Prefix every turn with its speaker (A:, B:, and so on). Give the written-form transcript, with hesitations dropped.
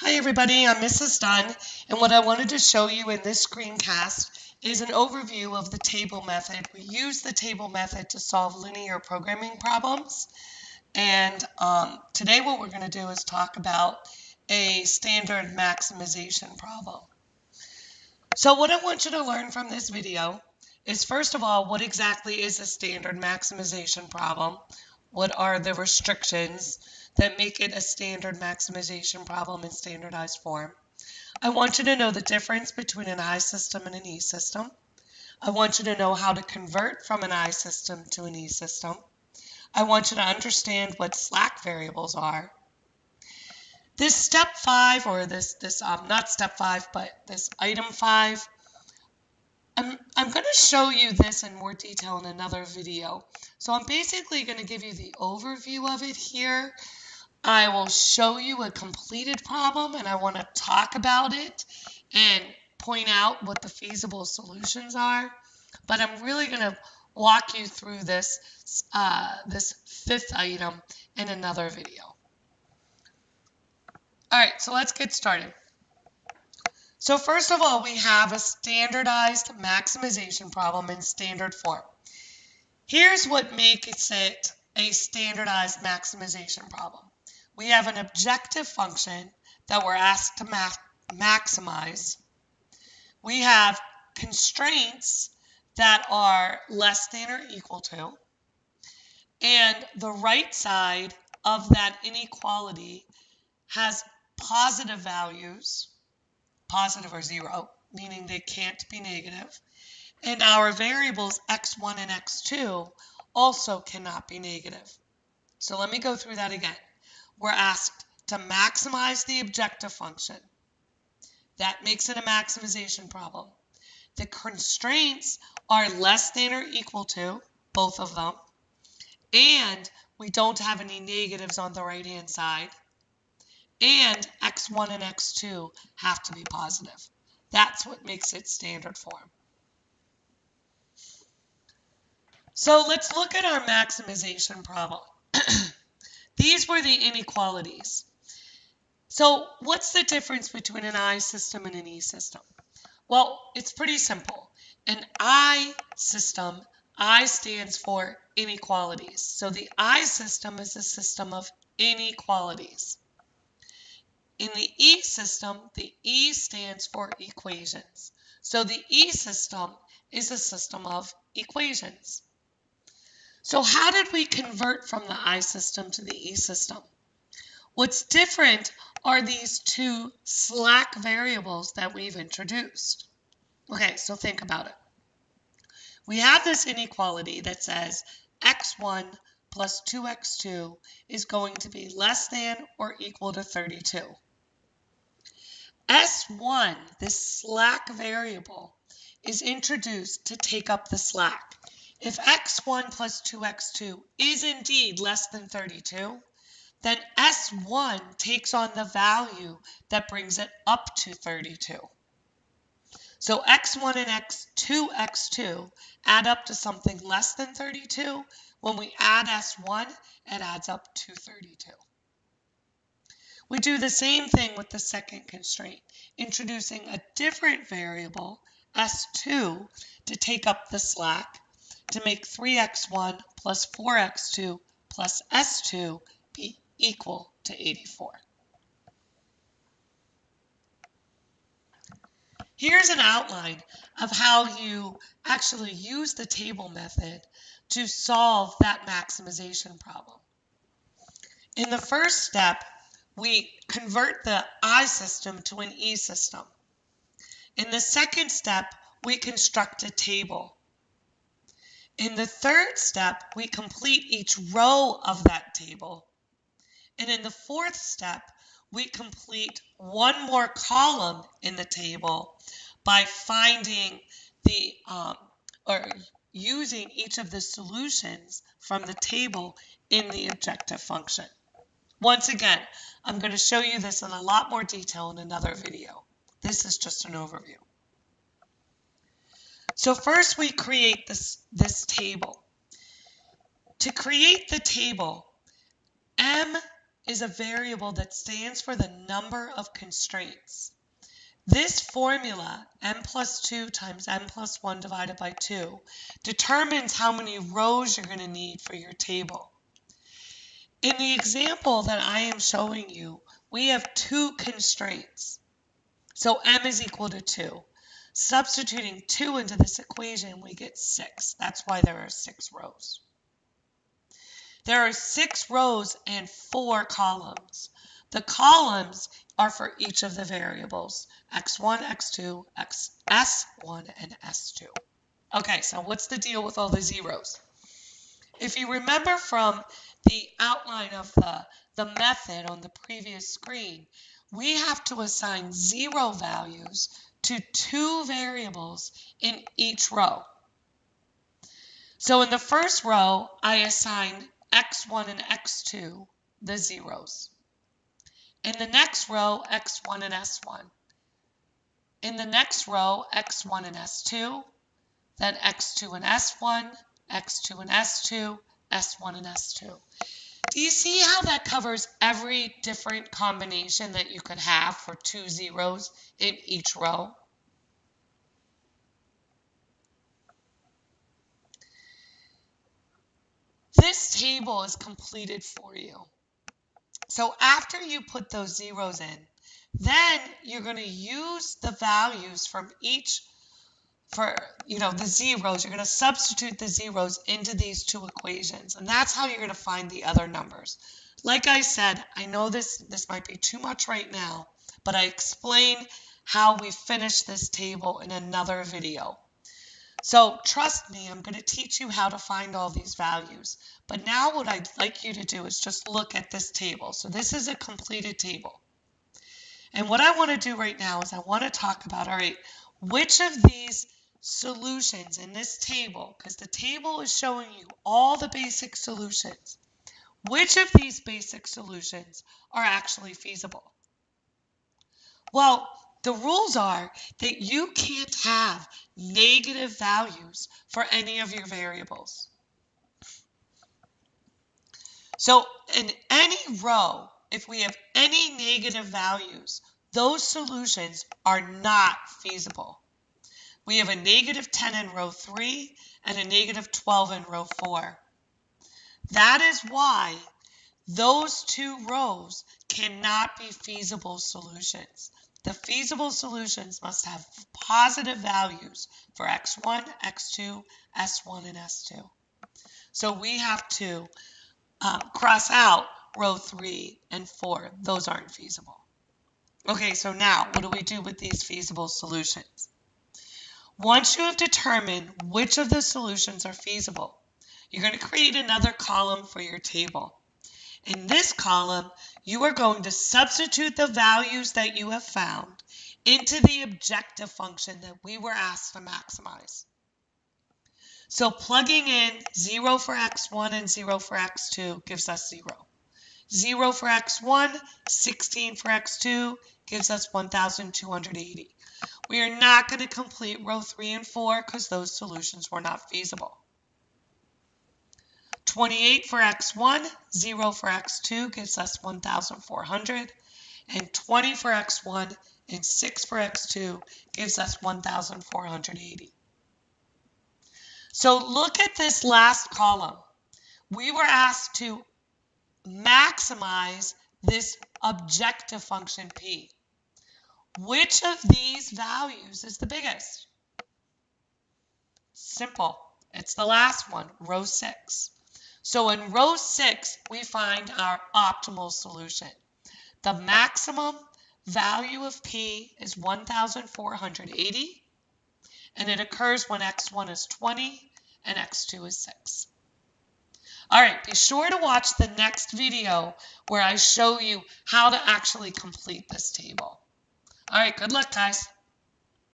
A: Hi everybody, I'm Mrs. Dunn, and what I wanted to show you in this screencast is an overview of the table method. We use the table method to solve linear programming problems, and today what we're going to do is talk about a standard maximization problem. So what I want you to learn from this video is, first of all, what exactly is a standard maximization problem? What are the restrictions that make it a standard maximization problem in standardized form? I want you to know the difference between an I system and an E system. I want you to know how to convert from an I system to an E system. I want you to understand what slack variables are. This step 5, or not step 5, but this item 5, I'm going to show you this in more detail in another video. So I'm basically going to give you the overview of it here. I will show you a completed problem, and I want to talk about it and point out what the feasible solutions are. But I'm really going to walk you through this fifth item in another video. All right, so let's get started. So first of all, we have a standardized maximization problem in standard form. Here's what makes it a standardized maximization problem. We have an objective function that we're asked to maximize. We have constraints that are less than or equal to. And the right side of that inequality has positive values, positive or 0, meaning they can't be negative. And our variables x1 and x2 also cannot be negative. So let me go through that again. We're asked to maximize the objective function. That makes it a maximization problem. The constraints are less than or equal to, both of them, and we don't have any negatives on the right-hand side, and x1 and x2 have to be positive. That's what makes it standard form. So let's look at our maximization problem. These were the inequalities. So what's the difference between an I system and an E system? Well, it's pretty simple. An I system, I stands for inequalities. So the I system is a system of inequalities. In the E system, the E stands for equations. So the E system is a system of equations. So how did we convert from the I system to the E system? What's different are these two slack variables that we've introduced. Okay, so think about it. We have this inequality that says x1 plus 2x2 is going to be less than or equal to 32. S1, this slack variable, is introduced to take up the slack. If x1 plus 2x2 is indeed less than 32, then S1 takes on the value that brings it up to 32. So x1 and x2 add up to something less than 32. When we add S1, it adds up to 32. We do the same thing with the second constraint, introducing a different variable, S2, to take up the slack, to make 3x1 plus 4x2 plus S2 be equal to 84. Here's an outline of how you actually use the table method to solve that maximization problem. In the first step, we convert the I system to an E system. In the second step, we construct a table. In the third step, we complete each row of that table. And in the fourth step, we complete one more column in the table by finding or using each of the solutions from the table in the objective function. Once again, I'm going to show you this in a lot more detail in another video. This is just an overview. So first we create this table. To create the table, M is a variable that stands for the number of constraints. This formula, n plus 2 times n plus 1 divided by 2, determines how many rows you're going to need for your table. In the example that I am showing you, we have 2 constraints. So m is equal to 2. Substituting 2 into this equation, we get 6. That's why there are 6 rows. There are 6 rows and 4 columns. The columns are for each of the variables, x1, x2, s1, and s2. Okay, so what's the deal with all the zeros? If you remember from the outline of the method on the previous screen, we have to assign 0 values to 2 variables in each row. So in the first row, I assign x1 and x2 the zeros. In the next row, x1 and s1. In the next row, x1 and s2, then x2 and s1, x2 and s2, s1 and s2. Do you see how that covers every different combination that you could have for 2 zeros in each row? This table is completed for you. So after you put those zeros in, then you're going to use the values from each, the zeros. You're going to substitute the zeros into these 2 equations, and that's how you're going to find the other numbers. Like I said, I know this might be too much right now, but I explained how we finish this table in another video. So trust me, I'm going to teach you how to find all these values. But now what I'd like you to do is just look at this table. So this is a completed table. And what I want to do right now is I want to talk about, all right, which of these solutions in this table, because the table is showing you all the basic solutions, which of these basic solutions are actually feasible? Well, the rules are that you can't have negative values for any of your variables. So in any row, if we have any negative values, those solutions are not feasible. We have a negative 10 in row 3 and a negative 12 in row 4. That is why those 2 rows cannot be feasible solutions. The feasible solutions must have positive values for x1, x2, s1, and s2. So we have to cross out row 3 and 4. Those aren't feasible. Okay, so now what do we do with these feasible solutions? Once you have determined which of the solutions are feasible, you're going to create another column for your table. In this column, you are going to substitute the values that you have found into the objective function that we were asked to maximize. So plugging in 0 for x1 and 0 for x2 gives us 0. 0 for x1, 16 for x2 gives us 1,280. We are not going to complete row 3 and 4 because those solutions were not feasible. 28 for x1, 0 for x2 gives us 1,400, and 20 for x1 and 6 for x2 gives us 1,480. So look at this last column. We were asked to maximize this objective function p. Which of these values is the biggest? Simple. It's the last one, row 6. So in row 6, we find our optimal solution. The maximum value of p is 1,480, and it occurs when x1 is 20 and x2 is 6. All right, be sure to watch the next video where I show you how to actually complete this table. All right, good luck, guys.